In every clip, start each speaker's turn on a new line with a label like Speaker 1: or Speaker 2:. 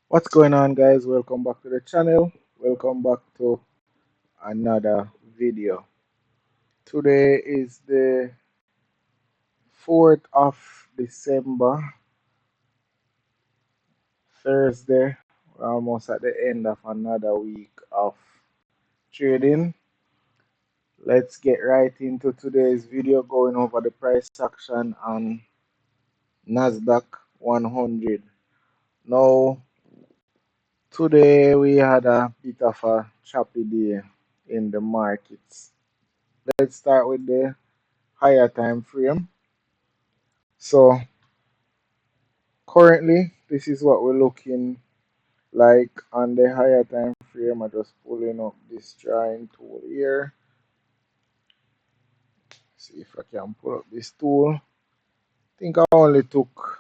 Speaker 1: What's going on, guys? Welcome back to the channel. Welcome back to another video. Today is the 4th of December, Thursday. We're almost at the end of another week of trading. Let's get right into today's video, going over the price action on NASDAQ 100. Now, today we had a bit of a choppy day in the markets. Let's start with the higher time frame. So currently this is what we're looking like on the higher time frame. I'm just pulling up this drawing tool here. See if I can pull up this tool. I think I only took,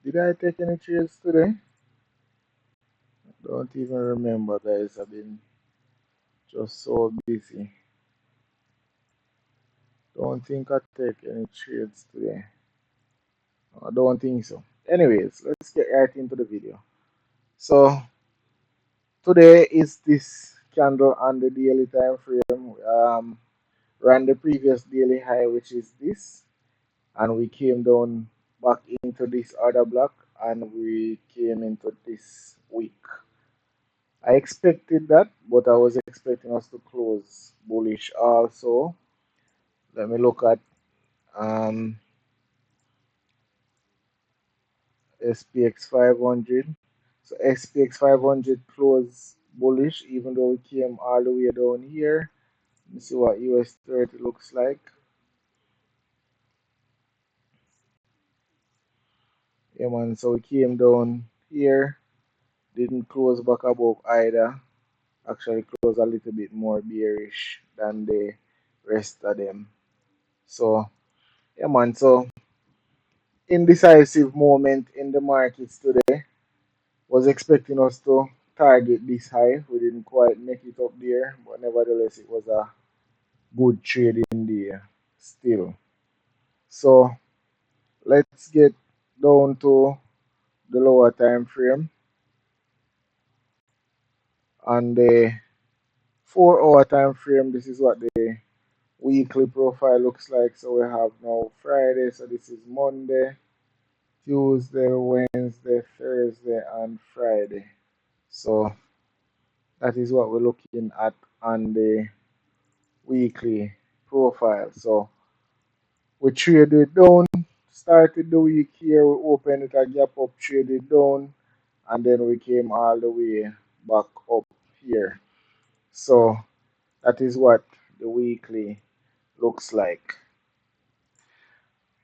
Speaker 1: did I take any trades today? Don't even remember, guys. I've been just so busy. Don't think I take any trades today. I don't think so. Anyways, let's get right into the video. So today is this candle on the daily time frame. Ran the previous daily high, which is this, and we came down back into this other block, and we came into this week. I expected that, but I was expecting us to close bullish also. Let me look at um, SPX 500. So SPX 500 closed bullish, even though we came all the way down here. Let me see what US 30 looks like. Yeah, man. So we came down here, didn't close back above either. Actually, closed a little bit more bearish than the rest of them. So, yeah, man. So, indecisive moment in the markets today. Was expecting us to target this high. We didn't quite make it up there, but nevertheless, it was a good trade in there still. So, let's get down to the lower time frame. On the 4 hour time frame, this is what the weekly profile looks like. So we have now Friday, so this is Monday, Tuesday, Wednesday, Thursday, and Friday. So that is what we're looking at on the weekly profile. So we traded down, started the week here, we opened it a gap up, traded down, and then we came all the way back up here. So that is what the weekly looks like.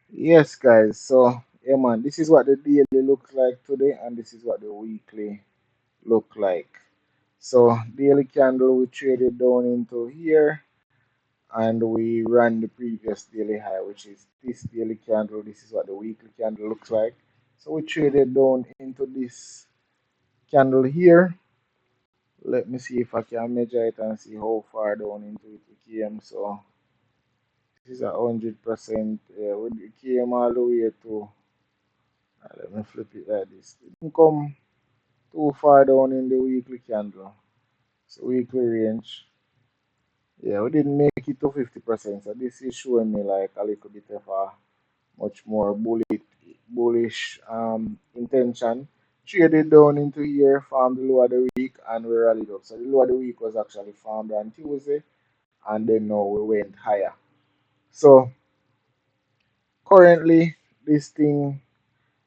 Speaker 1: Yes, guys. So, yeah, man, this is what the daily looks like today, and this is what the weekly look like. So, daily candle we traded down into here, and we ran the previous daily high, which is this daily candle. This is what the weekly candle looks like. So, we traded down into this candle here. Let me see if I can measure it and see how far down into it we came. So, this is 100%. We came all the way to. Let me flip it like this. It didn't come too far down in the weekly candle. So weekly range. Yeah, we didn't make it to 50%. So this is showing me like a little bit of a much more bullish intention. Traded down into here, farmed the low of the week, and we rallied up. So the low of the week was actually farmed on Tuesday, and then now we went higher. So currently this thing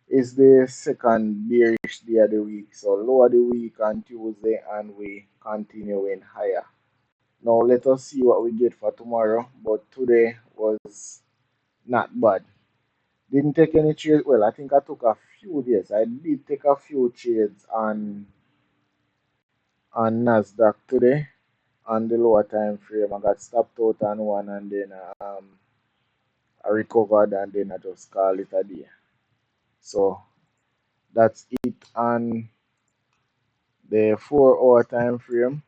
Speaker 1: is the second bearish day of the week. So lower the week on Tuesday, and we continuing higher. Now let us see what we get for tomorrow. But today was not bad. Didn't take any trades. Well, I think I took a few days. I did take a few trades on Nasdaq today on the lower time frame. I got stopped out on one, and then I recovered, and then I just call it a day. So that's it on the 4 hour time frame.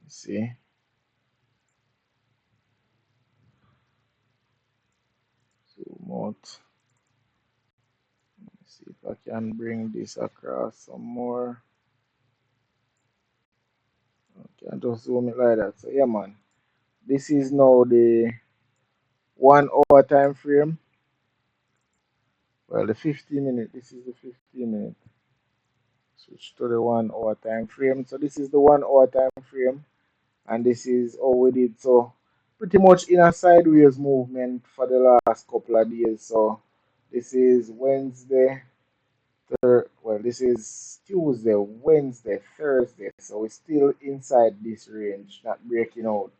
Speaker 1: See, zoom out. See if I can bring this across some more. Okay, I just zoom it like that. So yeah, man, this is now the 1 hour time frame. Well, the 50 minute. This is the 50 minute. Switch to the 1 hour time frame. So this is the 1 hour time frame, and this is how we did. So pretty much in a sideways movement for the last couple of days. So this is Wednesday. Well, this is Tuesday, Wednesday, Thursday. So we're still inside this range, not breaking out.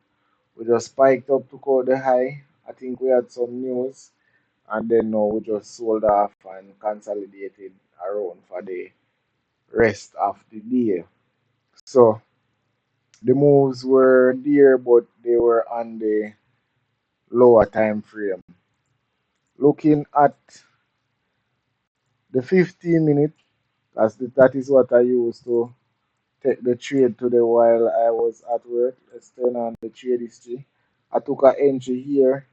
Speaker 1: We just spiked up to call the high. I think we had some news, and then now we just sold off and consolidated around for the rest of the day. So the moves were there, but they were on the lower time frame. Looking at the 15 minute, that is what I used to take the trade today while I was at work. Let's turn on the trade history. I took an entry here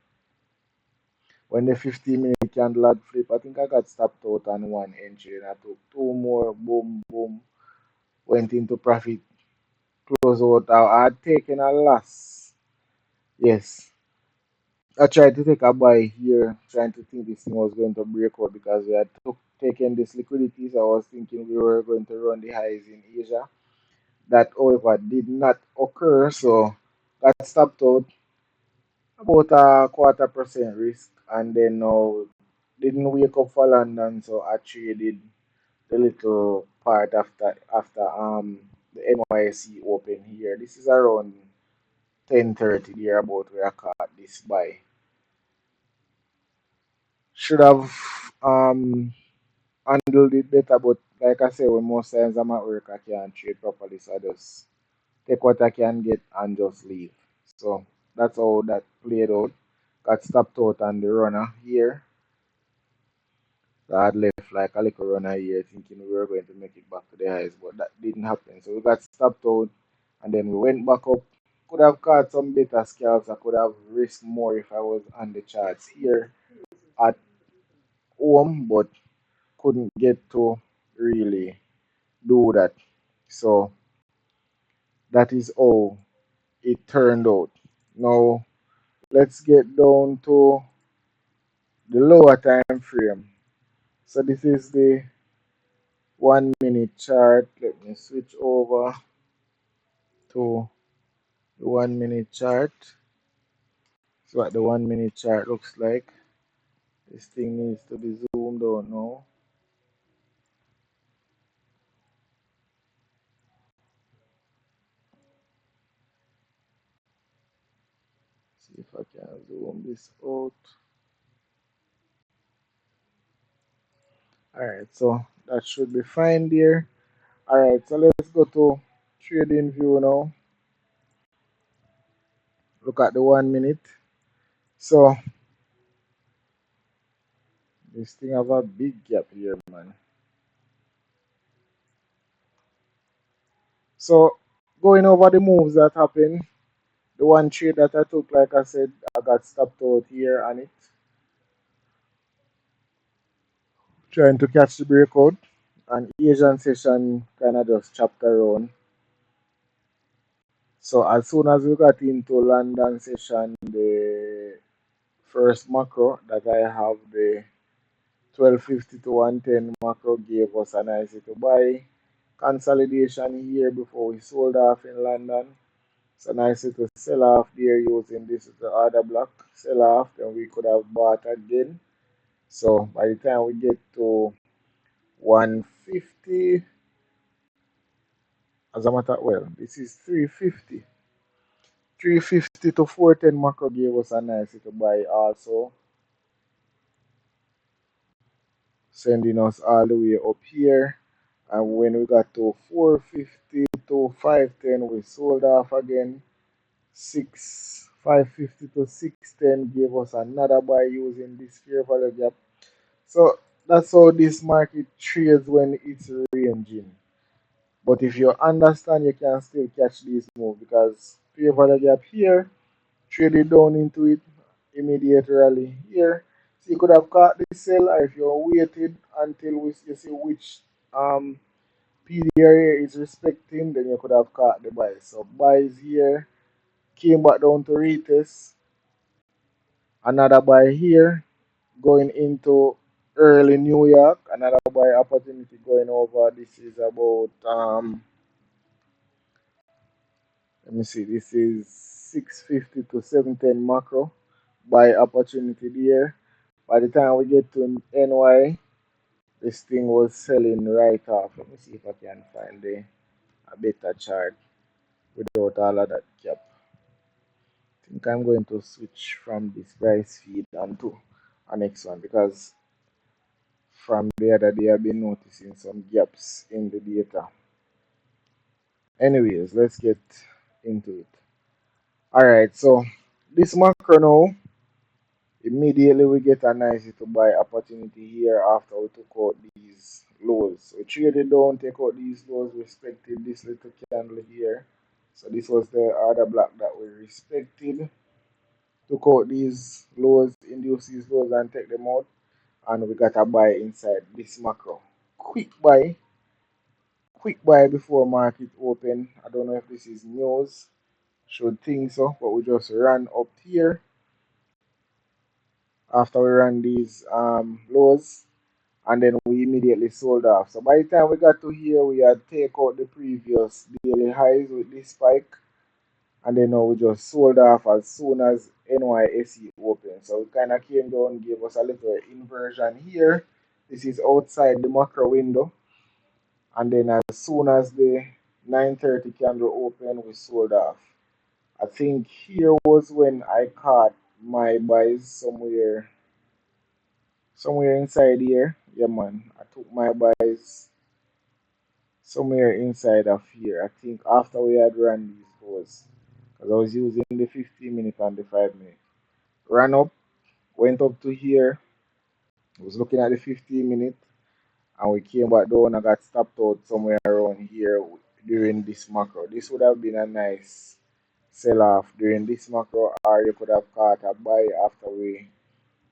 Speaker 1: when the 15-minute candle had flip. I think I got stopped out on one entry and I took two more. Boom, boom. Went into profit. Close out. I had taken a loss. Yes. I tried to take a buy here, trying to think this thing was going to break out because we had taken this liquidity. So I was thinking we were going to run the highs in Asia. That, however, did not occur. So got stopped out about a quarter% risk, and then now didn't wake up for London, so I traded the little part after the NYSE open here. This is around 10:30 there about where I caught this buy. Should have um handled it better, but like I said, when most times I'm at work I can't trade properly, so I just take what I can get and just leave. So that's how that played out. Got stopped out on the runner here. So I had left like a little runner here thinking we were going to make it back to the highs, but that didn't happen. So we got stopped out and then we went back up. Could have caught some better scalps. I could have risked more if I was on the charts here at home, but couldn't get to really do that. So that is how it turned out. Now let's get down to the lower time frame. So this is the 1 minute chart. Let me switch over to the 1 minute chart. So what the 1 minute chart looks like. This thing needs to be zoomed out now. See if I can zoom this out. Alright, so that should be fine there. Alright, so let's go to trading view now. Look at the 1 minute. So this thing have a big gap here, man. So going over the moves that happened, the one trade that I took, like I said, I got stopped out here on it, trying to catch the breakout. And Asian session kind of just chopped around. So as soon as we got into London session, the first macro that I have, the 1250 to 110 macro, gave us a nice little buy consolidation here before we sold off in London. So nice little sell off there using this as the order block. Sell off, then we could have bought again. So by the time we get to 150, as a matter, well, this is 350. 350 to 410 macro gave us a nice little buy also, sending us all the way up here. And when we got to 450 to 510, we sold off again. 550 to 610 gave us another buy using this fair value gap. So that's how this market trades when it's ranging. But if you understand, you can still catch these moves because fair value gap here, traded down into it, immediate rally here. you could have caught the sell, or if you waited until you see which PDRA is respecting, then you could have caught the buy. So buys here, came back down to retest, another buy here, going into early New York, another buy opportunity going over. This is about let me see, this is 650 to 710 macro buy opportunity there. By the time we get to NY, this thing was selling right off. Let me see if I can find a better chart without all of that gap. I think I'm going to switch from this price feed onto a next one, because from the other day I've been noticing some gaps in the data. Anyways, let's get into it. Alright, so this macro now, immediately we get a nice to buy opportunity here after we took out these lows. So we traded down, take out these lows, respected this little candle here. So this was the other block that we respected. Took out these lows, induce these lows and take them out. And we got a buy inside this macro. Quick buy before market open. I don't know if this is news. Should think so, but we just ran up here after we ran these lows, and then we immediately sold off. So by the time we got to here, we had take out the previous daily highs with this spike, and then now we just sold off as soon as NYSE opened. So it kind of came down, gave us a little inversion here. This is outside the macro window, and then as soon as the 9:30 candle opened, we sold off. I think here was when I caught my buys somewhere inside here. Yeah, man. I took my buys somewhere inside of here. I think after we had run these goals, because I was using the 15 minute and the 5 minute. Ran up, went up to here. I was looking at the 15 minute, and we came back down and got stopped out somewhere around here during this macro. This would have been a nice sell off during this macro, or you could have caught a buy after we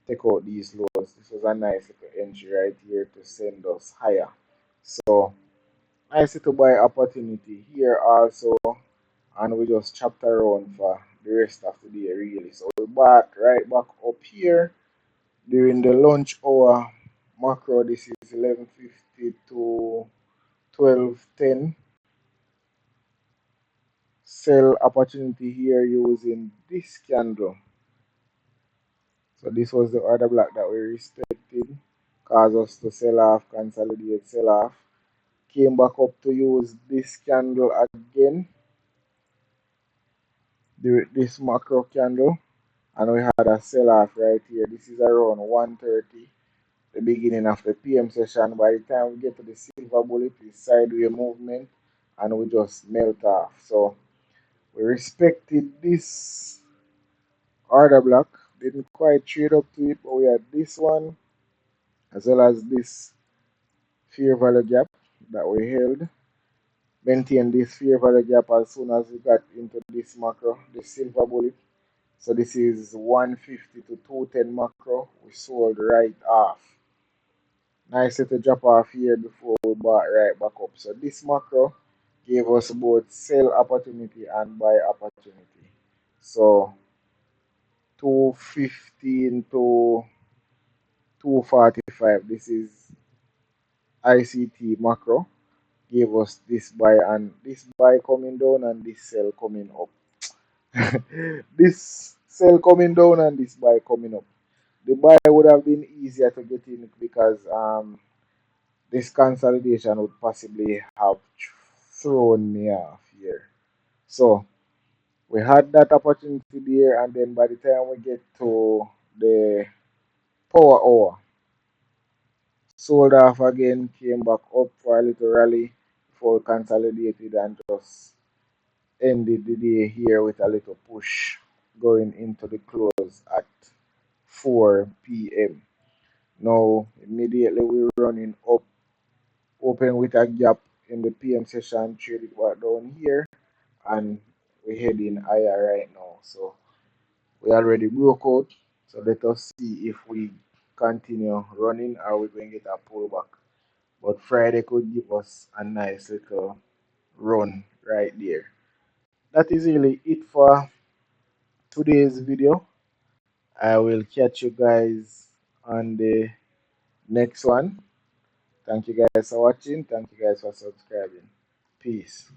Speaker 1: take out these lows. This was a nice little entry right here to send us higher. So nice little buy opportunity here also, and we just chopped around for the rest of the day really. So we're back right back up here during the lunch hour macro. This is 11:50 to 12:10. Sell opportunity here using this candle. So this was the other block that we respected, caused us to sell off, consolidate, sell off. Came back up to use this candle again, this macro candle, and we had a sell off right here. This is around 1:30, the beginning of the PM session. By the time we get to the silver bullet, it's sideways movement, and we just melt off. So we respected this order block, didn't quite trade up to it, but we had this one as well as this fair value gap that we held. Maintain this fair value gap as soon as we got into this macro, the silver bullet. So this is 150 to 210 macro. We sold right off. Nice little drop off here before we bought right back up. So this macro gave us both sell opportunity and buy opportunity. So 215 to 245. This is ICT macro. Gave us this buy, and this buy coming down and this sell coming up. This sell coming down and this buy coming up. The buy would have been easier to get in because this consolidation would possibly have thrown me off here. So we had that opportunity there, and then by the time we get to the power hour, sold off again, came back up for a little rally before we consolidated and just ended the day here with a little push going into the close at 4 p.m. Now, immediately we're running up, open with a gap in the PM session, traded back down here, and we're heading higher right now. So we already broke out. So let us see if we continue running or we're going to get a pullback. But Friday could give us a nice little run right there. That is really it for today's video. I will catch you guys on the next one. Thank you guys for watching. Thank you guys for subscribing. Peace.